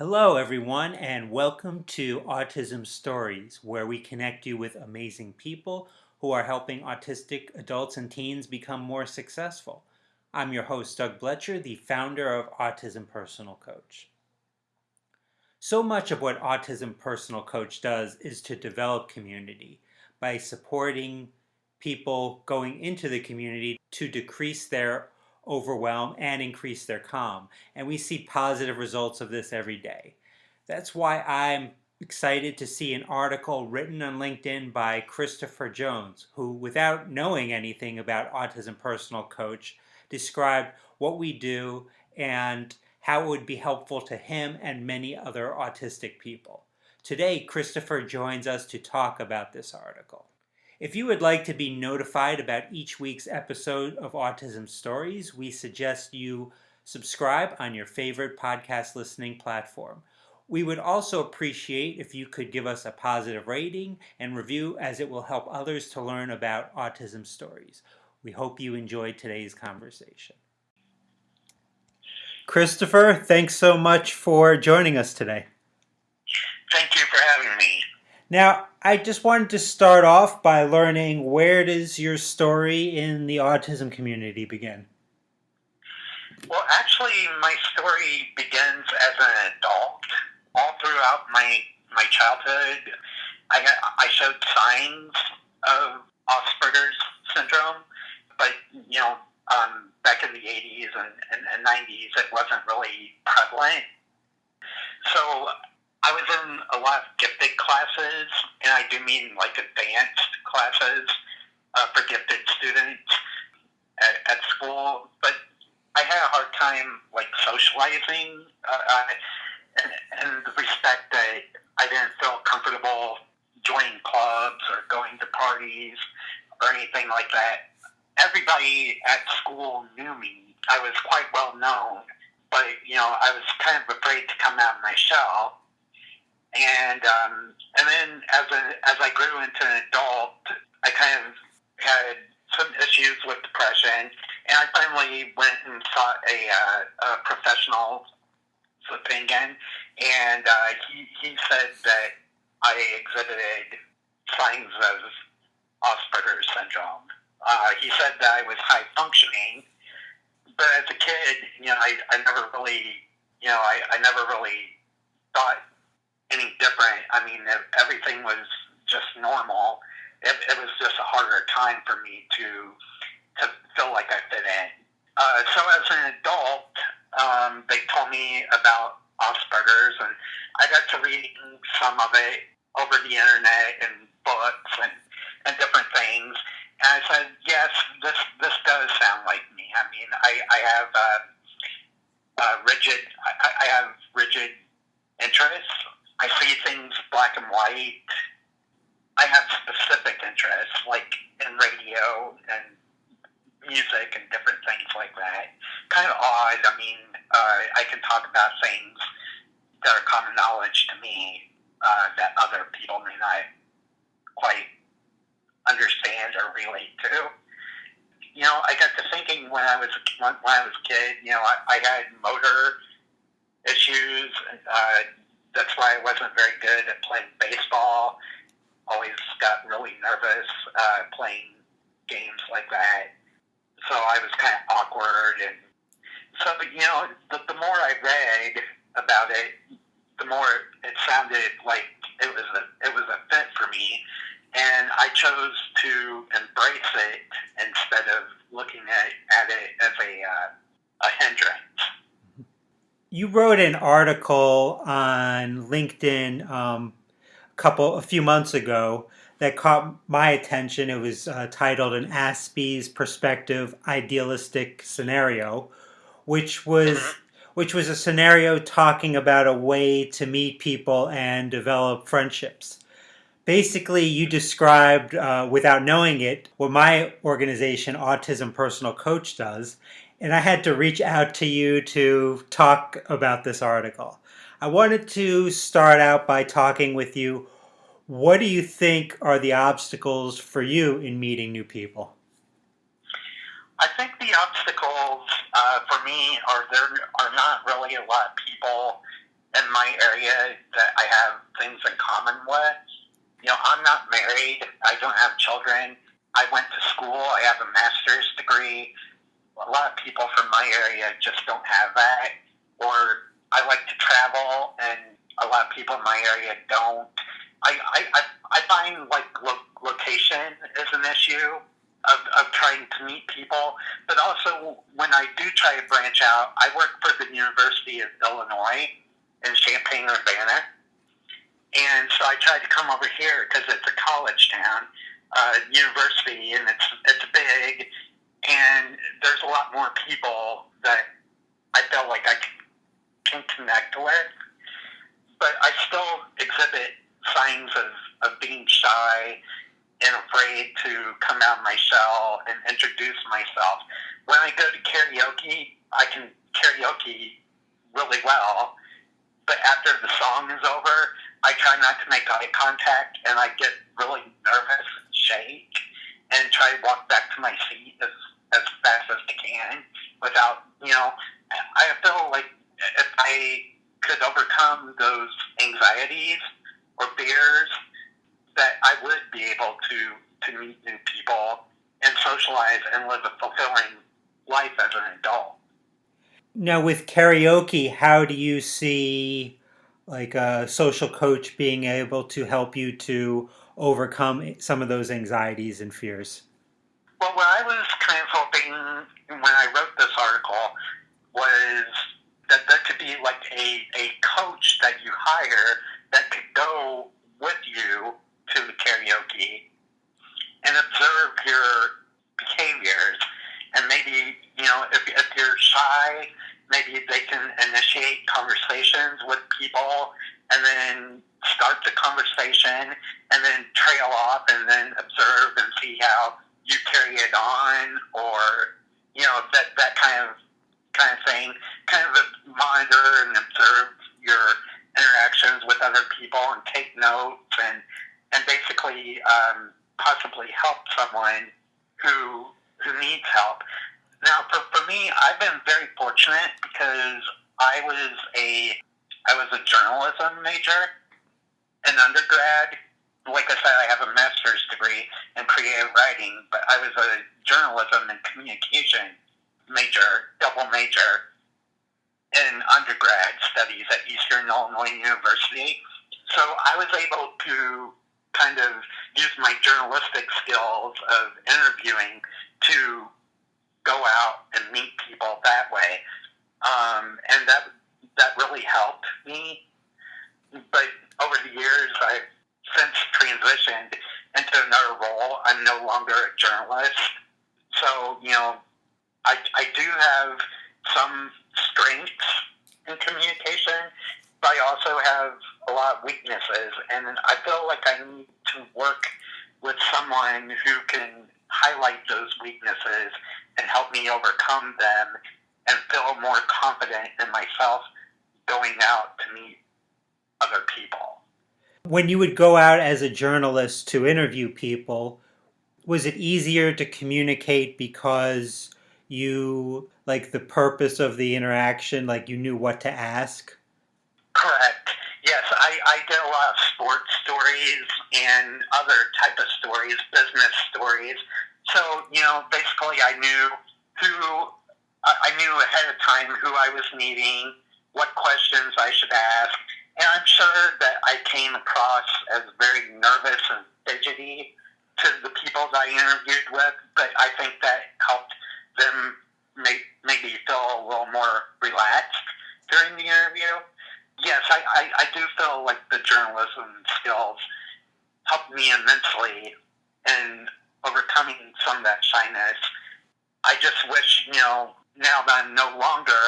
Hello, everyone, and welcome to Autism Stories, where we connect you with amazing people who are helping autistic adults and teens become more successful. I'm your host, Doug Bletcher, the founder of Autism Personal Coach. So much of what Autism Personal Coach does is to develop community by supporting people going into the community to decrease their overwhelm and increase their calm. And we see positive results of this every day. That's why I'm excited to see an article written on LinkedIn by Kristopher Jones, who, without knowing anything about Autism Personal Coach, described what we do and how it would be helpful to him and many other autistic people. Today, Kristopher joins us to talk about this article. If you would like to be notified about each week's episode of Autism Stories, we suggest you subscribe on your favorite podcast listening platform. We would also appreciate if you could give us a positive rating and review, as it will help others to learn about Autism Stories. We hope you enjoyed today's conversation. Kristopher, thanks so much for joining us today. Thank you for having me. Now, I just wanted to start off by learning, where does your story in the autism community begin? Well, actually, my story begins as an adult. All throughout my childhood, I showed signs of Asperger's syndrome, but back in the 80s and 90s, it wasn't really prevalent. So I was in a lot of gifted classes, and I do mean like advanced classes for gifted students at school, but I had a hard time like socializing and the respect that I didn't feel comfortable joining clubs or going to parties or anything like that. Everybody at school knew me. I was quite well known, but I was kind of afraid to come out of my shell. And then as I grew into an adult, I kind of had some issues with depression, and I finally went and sought a professional's opinion, and he said that I exhibited signs of Asperger's syndrome. He said that I was high functioning, but as a kid, I never really, I never really thought any different. I mean, everything was just normal. It was just a harder time for me to feel like I fit in. So as an adult, they told me about Asperger's, and I got to reading some of it over the internet and books and different things. And I said, yes, this does sound like me. I mean, I have rigid interests. I see things black and white. I have specific interests, like in radio and music and different things like that. Kind of odd. I mean, I can talk about things that are common knowledge to me that other people may not quite understand or relate to. I got to thinking when I was a kid. I had motor issues. That's why I wasn't very good at playing baseball. Always got really nervous playing games like that. So I was kind of awkward, and so the more I read about it, the more it sounded like it was a fit for me, and I chose to embrace it instead of looking at it as a hindrance. You wrote an article on LinkedIn a few months ago that caught my attention. It was titled "An Aspie's Perspective Idealistic Scenario," which was a scenario talking about a way to meet people and develop friendships. Basically, you described, without knowing it, what my organization, Autism Personal Coach, does, and I had to reach out to you to talk about this article. I wanted to start out by talking with you. What do you think are the obstacles for you in meeting new people? I think the obstacles for me are there are not really a lot of people in my area that I have things in common with. I'm not married. I don't have children. I went to school. I have a master's degree. A lot of people from my area just don't have that. Or I like to travel, and a lot of people in my area don't. I find location is an issue of trying to meet people, but also when I do try to branch out, I work for the University of Illinois in Champaign-Urbana, and so I tried to come over here because it's a college town, university, and it's big, and there's a lot more people that I feel like I can connect with, but I still exhibit signs of being shy and afraid to come out of my shell and introduce myself. When I go to karaoke, I can karaoke really well, but after the song is over, I try not to make eye contact, and I get really nervous and shake and try to walk back to my seat as fast as I can without, I feel like if I could overcome those anxieties or fears, that I would be able to meet new people and socialize and live a fulfilling life as an adult. Now, with karaoke, how do you see like a social coach being able to help you to overcome some of those anxieties and fears? Well, what I was kind of hoping when I wrote this article was that there could be like a coach that you hire that could go with you to the karaoke and observe your behaviors. And maybe, if you're shy, maybe they can initiate conversations with people and then start the conversation and then trail off and then observe and see how you carry it on, or, that kind of thing, kind of monitor and observe your interactions with other people and take notes and basically possibly help someone who needs help. Now, for me, I've been very fortunate because I was a journalism major in undergrad. Like I said, I have a master's degree in creative writing, but I was a journalism and communication major, double major in undergrad studies at Eastern Illinois University. So I was able to kind of use my journalistic skills of interviewing to go out and meet people that way. And that really helped me. But over the years, I've since transitioned into another role. I'm no longer a journalist. So, I do have some strengths in communication, but I also have a lot of weaknesses. And I feel like I need to work with someone who can highlight those weaknesses and help me overcome them and feel more confident in myself going out to meet other people. When you would go out as a journalist to interview people, was it easier to communicate because you, like the purpose of the interaction, like you knew what to ask? Correct. Yes, I did a lot of sports stories and other type of stories, business stories. So, basically I knew ahead of time who I was meeting, what questions I should ask, and I'm sure that I came across as very nervous and fidgety to the people that I interviewed with, but I think that helped them maybe feel a little more relaxed during the interview. Yes, I do feel like the journalism skills helped me immensely in overcoming some of that shyness. I just wish, now that I'm no longer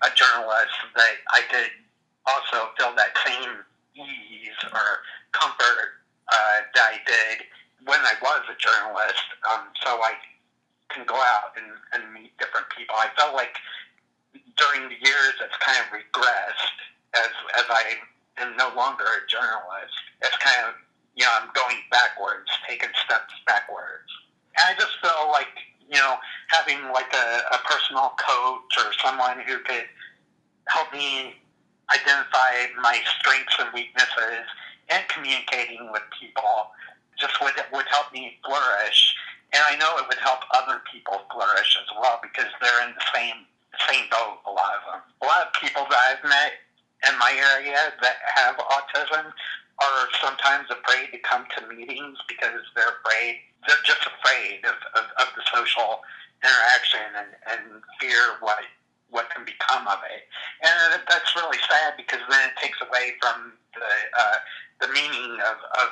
a journalist, that I could also feel that same ease or comfort that I did when I was a journalist, so I can go out and meet different people. I felt like during the years it's kind of regressed as I am no longer a journalist. It's kind of, I'm going backwards, taking steps backwards. And I just feel like, having like a personal coach or someone who could help me identify my strengths and weaknesses and communicating with people just would help me flourish. And I know it would help other people flourish as well because they're in the same boat, a lot of them. A lot of people that I've met in my area that have autism are sometimes afraid to come to meetings because they're just afraid of the social interaction and fear what can become of it. And that's really sad because then it takes away from the meaning of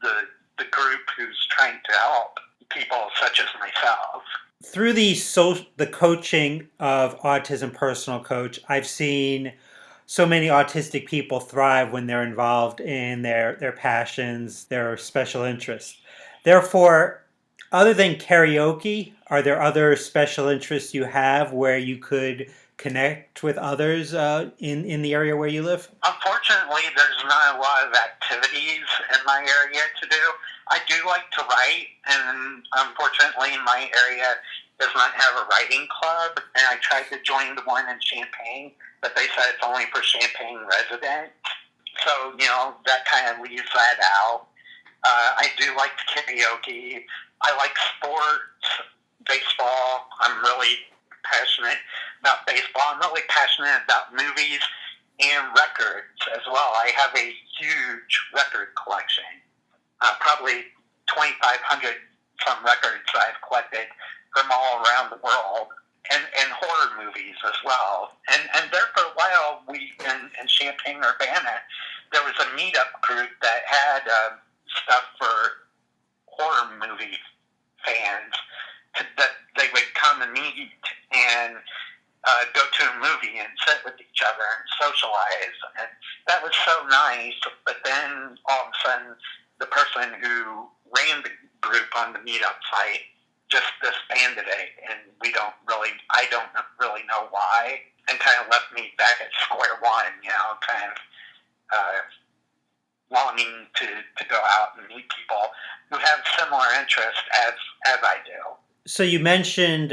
the group who's trying to help people such as myself. Through the coaching of Autism Personal Coach, I've seen so many autistic people thrive when they're involved in their passions, their special interests. Therefore, other than karaoke, are there other special interests you have where you could connect with others in the area where you live? Unfortunately, there's not a lot of activities in my area to do. I do like to write, and unfortunately, my area does not have a writing club, and I tried to join the one in Champaign, but they said it's only for Champaign residents. So, that kind of leaves that out. I do like karaoke. I like sports, baseball. I'm really passionate about baseball. I'm really passionate about movies and records as well. I have a huge record collection, probably 2,500 some records I've collected from all around the world, and horror movies as well. And there for a while, in Champaign, Urbana, there was a meetup group that had stuff for horror movie fans that they would come and meet and go to a movie and sit with each other and socialize. And that was so nice. But then all of a sudden, the person who ran the group on the meetup site just disbanded it, and I don't really know why, and kind of left me back at square one, kind of longing to go out and meet people who have similar interests as I do. So you mentioned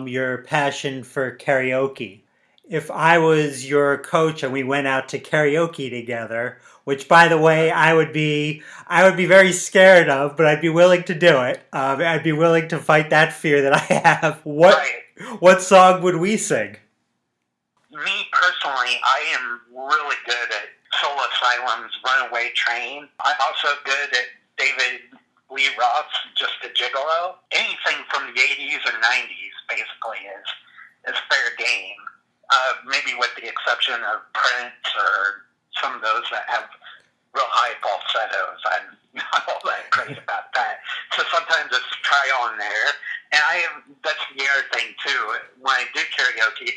your passion for karaoke. If I was your coach and we went out to karaoke together, which by the way I would be very scared of, but I'd be willing to do it. I'd be willing to fight that fear that I have. Right. What song would we sing? Me personally, I am really good at Soul Asylum's Runaway Train. I'm also good at David Lee Roth's Just a Gigolo. Anything from the 80s or 90s basically is fair game. Maybe with the exception of Prince or some of those that have real high falsettos. I'm not all that great about that. So sometimes it's try on there. And that's the other thing too. When I do karaoke,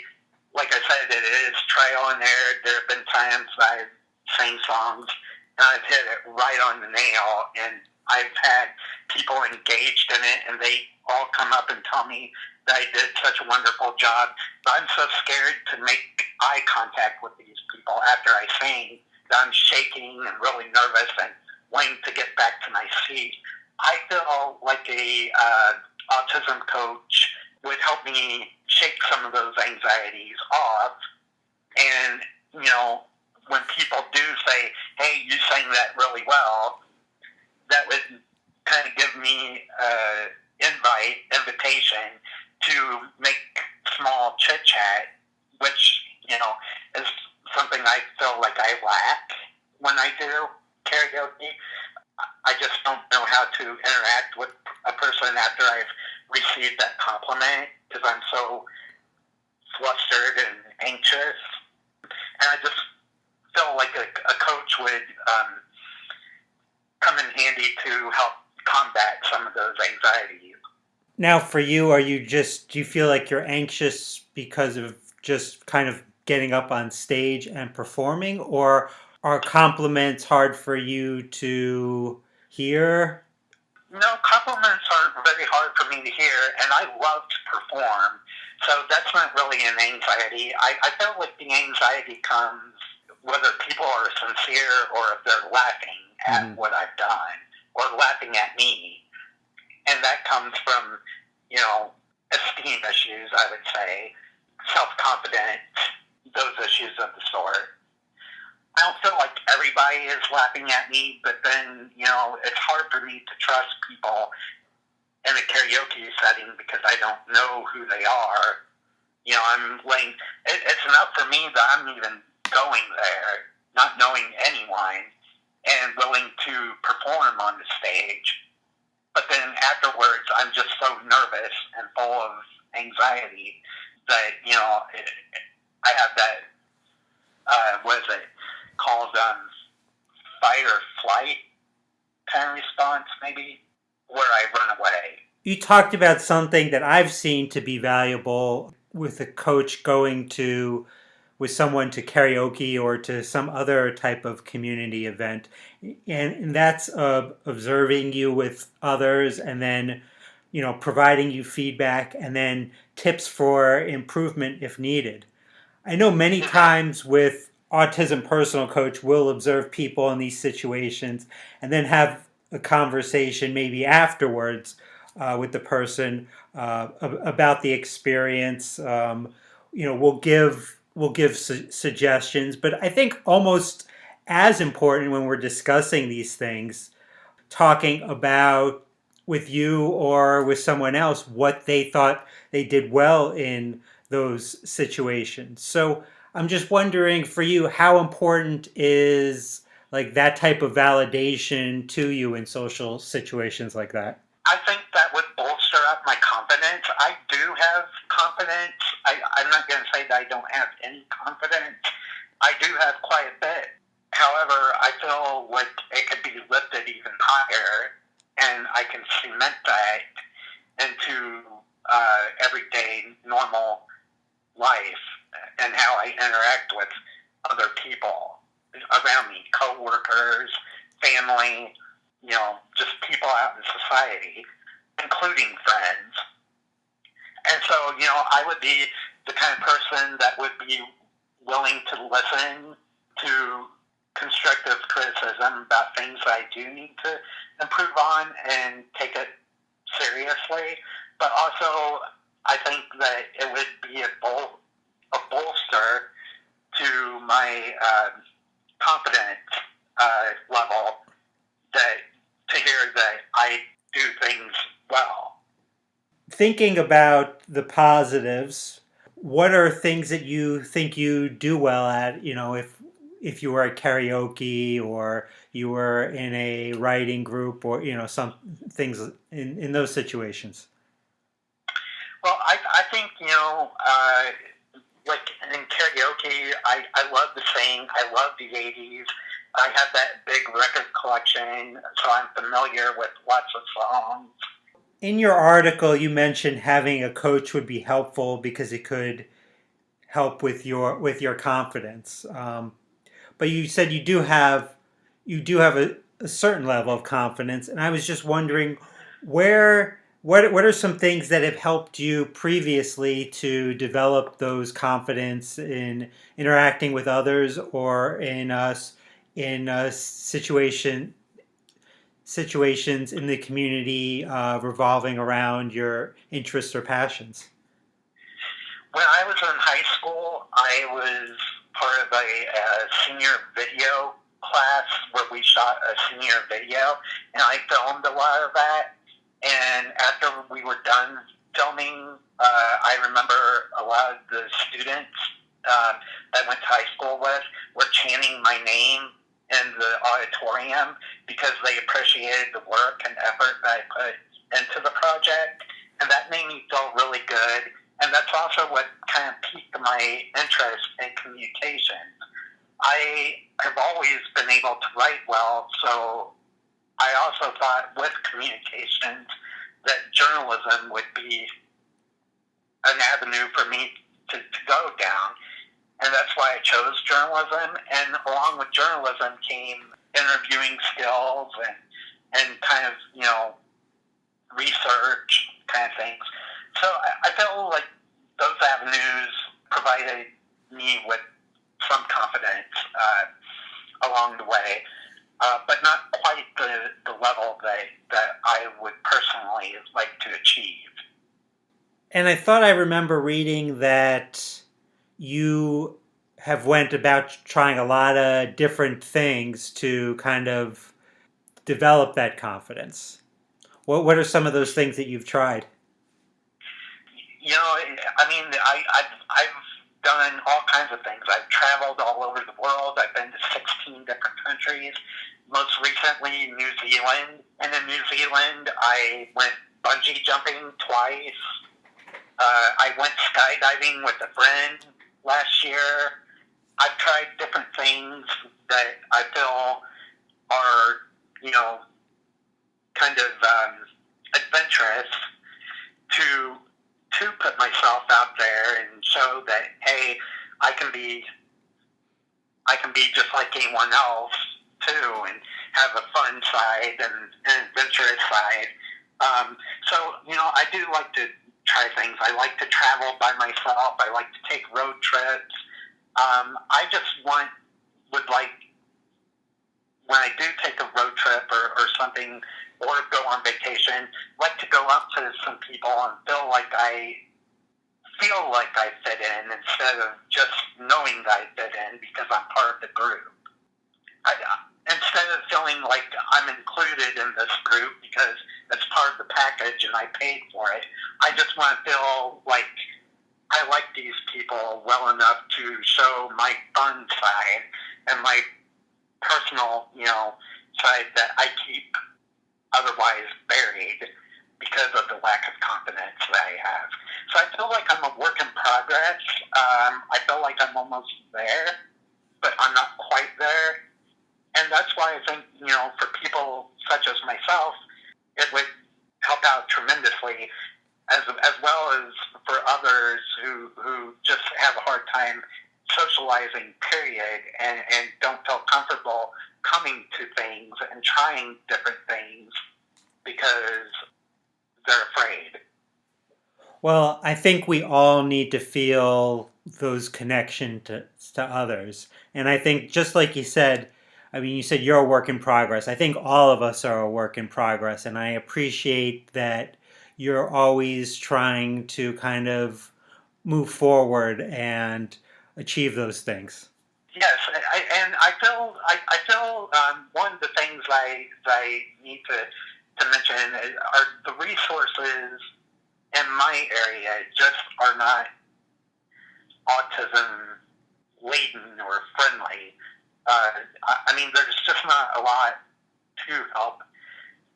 like I said, it is try on there. There have been times I've sang songs and I've hit it right on the nail, and I've had people engaged in it, and they all come up and tell me that I did such a wonderful job. But I'm so scared to make eye contact with these people after I sing that I'm shaking and really nervous and wanting to get back to my seat. I feel like a autism coach would help me shake some of those anxieties off. And, when people do say, hey, you sang that really well, that would kind of give me an invitation to make small chit-chat, which, is something I feel like I lack when I do karaoke. I just don't know how to interact with a person after I've received that compliment because I'm so flustered and anxious. And I just feel like a coach would come in handy to help combat some of those anxieties. Now for you, do you feel like you're anxious because of just kind of getting up on stage and performing, or are compliments hard for you to hear? No, compliments aren't very hard for me to hear, and I love to perform. So that's not really an anxiety. I feel like the anxiety comes whether people are sincere or if they're laughing at what I've done or laughing at me. And that comes from, esteem issues, I would say, self-confidence, those issues of the sort. I don't feel like everybody is laughing at me, but then, it's hard for me to trust people in a karaoke setting because I don't know who they are. I'm laying, it's enough for me that I'm even going there, not knowing anyone, and willing to perform on the stage. But then afterwards, I'm just so nervous and full of anxiety that, I have that, what is it called, fight or flight kind of response, maybe, where I run away. You talked about something that I've seen to be valuable with a coach going to with someone to karaoke or to some other type of community event, and that's observing you with others, and then providing you feedback, and then tips for improvement if needed. I know many Mm-hmm. times with autism personal coach, we'll observe people in these situations and then have a conversation maybe afterwards with the person about the experience. We'll give suggestions, but I think almost as important when we're discussing these things, talking about with you or with someone else what they thought they did well in those situations. So I'm just wondering for you, how important is like that type of validation to you in social situations like that? I think that would bolster up my confidence. I do have confidence. I'm not going to say that I don't have any confidence. I do have quite a bit. However, I feel like it could be lifted even higher, and I can cement that into everyday normal life and how I interact with other people around me, coworkers, family, just people out in society, including friends. And so, I would be the kind of person that would be willing to listen to constructive criticism about things I do need to improve on and take it seriously. But also, I think that it would be a bolster to my confidence level that to hear that I do things well. Thinking about the positives, what are things that you think you do well at? If you were at karaoke or you were in a writing group or some things in those situations. Well, I think, like in karaoke, I love the sing. I love the 80s. I have that big record collection, so I'm familiar with lots of songs. In your article, you mentioned having a coach would be helpful because it could help with your confidence. But you said you do have a certain level of confidence, and I was just wondering what are some things that have helped you previously to develop those confidence in interacting with others or in situations in the community revolving around your interests or passions. When I was in high school, I was part of a senior video class where we shot a senior video, and I filmed a lot of that. And after we were done filming, I remember a lot of the students that I went to high school with were chanting my name in the auditorium because they appreciated the work and effort that I put into the project. And that made me feel really good. And that's also what kind of piqued my interest in communication. I have always been able to write well, so I also thought with communications that journalism would be an avenue for me to go down. And that's why I chose journalism. And along with journalism came interviewing skills and kind of, research kind of things. So I feel like those avenues provided me with some confidence along the way, but not quite the level that I would personally like to achieve. And I thought I remember reading that you have went about trying a lot of different things to kind of develop that confidence. What are some of those things that you've tried? I mean, I've done all kinds of things. I've traveled all over the world. I've been to 16 different countries. Most recently, New Zealand. And in New Zealand, I went bungee jumping twice. I went skydiving with a friend last year. I've tried different things that I feel are, you know, kind of adventurous to put myself out there and show that, hey, I can be just like anyone else too, and have a fun side and an adventurous side. So I do like to try things. I like to travel by myself. I like to take road trips. I just would like, when I do take a road trip or something, or go on vacation, like to go up to some people and feel like I fit in, instead of just knowing that I fit in because I'm part of the group. Instead of feeling like I'm included in this group because it's part of the package and I paid for it, I just want to feel like I like these people well enough to show my fun side and my personal, side that I keep otherwise buried because of the lack of confidence that I have. So I feel like I'm a work in progress. I feel like I'm almost there, but I'm not quite there. And that's why I think, for people such as myself, it would help out tremendously, as well as for others who just have a hard time socializing, period, and don't feel comfortable coming to things and trying different things because they're afraid. Well, I think we all need to feel those connection to others. And I think just like you said, I mean, you said you're a work in progress. I think all of us are a work in progress. And I appreciate that you're always trying to kind of move forward and achieve those things. Yes, and I feel one of the things I need to mention are the resources in my area just are not autism laden or friendly. I mean, there's just not a lot to help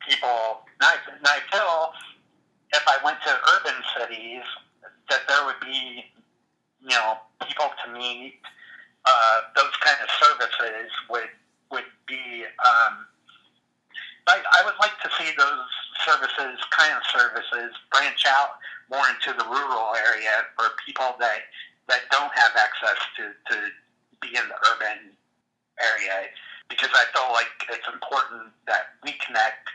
people. And I feel if I went to urban cities, that there would be, people to meet. Those kind of services would be. I would like to see those services branch out more into the rural area for people that don't have access to be in the urban area, because I feel like it's important that we connect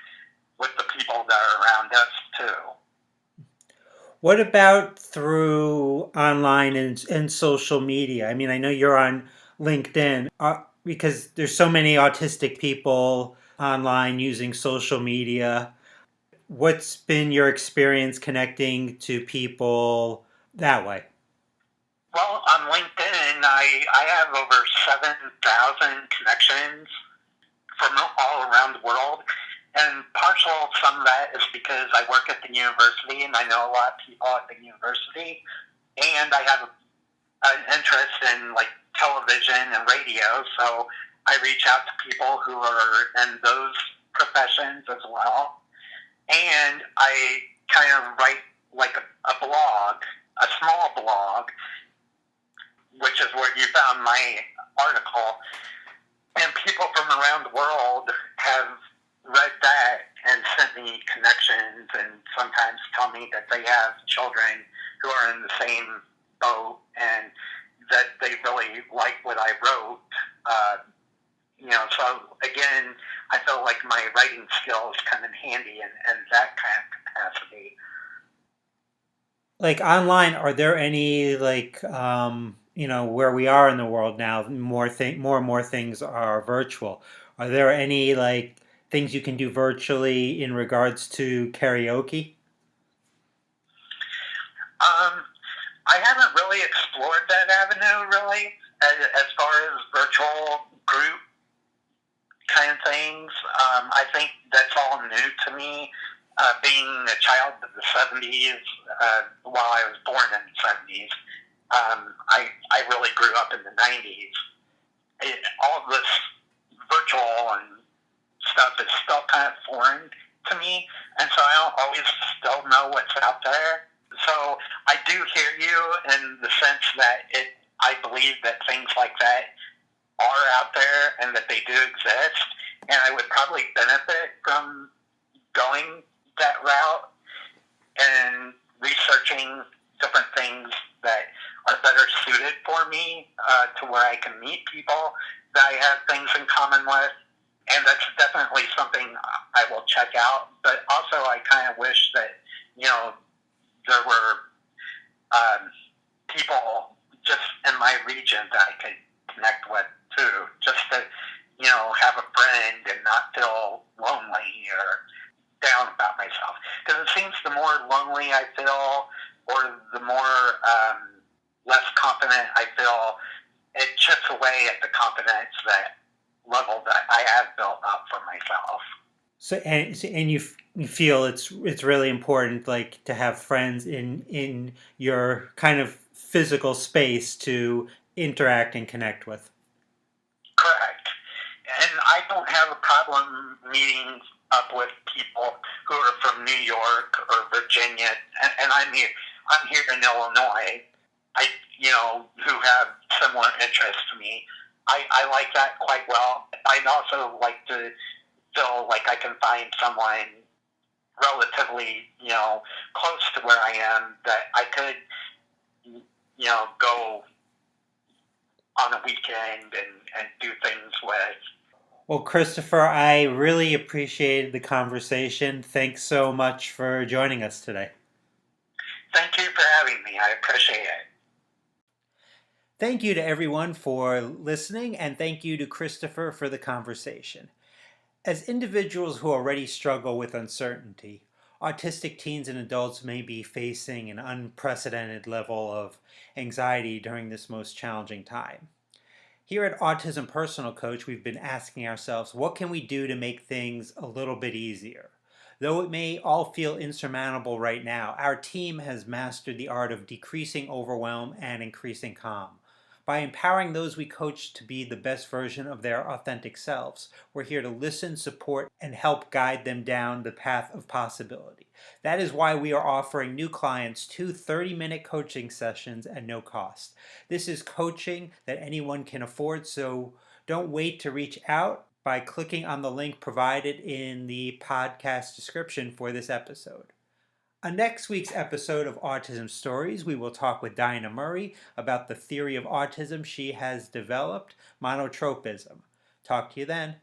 with the people that are around us too. What about through online and social media? I mean, I know you're on LinkedIn because there's so many autistic people online using social media. What's been your experience connecting to people that way? Well, on LinkedIn, I have over 7,000 connections from all around the world. And partial some of that is because I work at the university and I know a lot of people at the university. And I have an interest in like television and radio. So I reach out to people who are in those professions as well. And I kind of write like a blog, a small blog, which is where you found my article. And people from around the world have read that and sent me connections, and sometimes tell me that they have children who are in the same boat and that they really like what I wrote. So again, I feel like my writing skills come in handy in that kind of capacity. Like online, are there any where we are in the world now, more and more things are virtual. Are there any like things you can do virtually in regards to karaoke? Um, I haven't really explored that avenue really, as far as virtual group kind of things, I think that's all new to me. Being a child of the 70s, while I was born in the 70s, I really grew up in the 90s. All of this virtual and stuff is still kind of foreign to me, and so I don't always still know what's out there. So I do hear you in the sense that I believe that things like that are out there and that they do exist, and I would probably benefit from going that route and researching different things that are better suited for me, to where I can meet people that I have things in common with. And that's definitely something I will check out. But also, I kind of wish that, there were people just in my region that I could connect with too, just to, have a friend and not feel lonely or down about myself. Because it seems the more lonely I feel, or the more less confident I feel, it chips away at the confidence level that I have built up for myself. So you feel it's really important, like, to have friends in your kind of physical space to interact and connect with. Correct. And I don't have a problem meeting up with people who are from New York or Virginia, and I'm here in Illinois. Who have similar interests to me. I like that quite well. I'd also like to feel like I can find someone relatively, close to where I am that I could, go on a weekend and do things with. Well, Christopher, I really appreciated the conversation. Thanks so much for joining us today. Thank you for having me. I appreciate it. Thank you to everyone for listening, and thank you to Christopher for the conversation. As individuals who already struggle with uncertainty, autistic teens and adults may be facing an unprecedented level of anxiety during this most challenging time. Here at Autism Personal Coach, we've been asking ourselves, what can we do to make things a little bit easier? Though it may all feel insurmountable right now, our team has mastered the art of decreasing overwhelm and increasing calm. By empowering those we coach to be the best version of their authentic selves, we're here to listen, support, and help guide them down the path of possibility. That is why we are offering new clients 2 30-minute coaching sessions at no cost. This is coaching that anyone can afford, so don't wait to reach out by clicking on the link provided in the podcast description for this episode. On next week's episode of Autism Stories, we will talk with Dinah Murray about the theory of autism she has developed, monotropism. Talk to you then.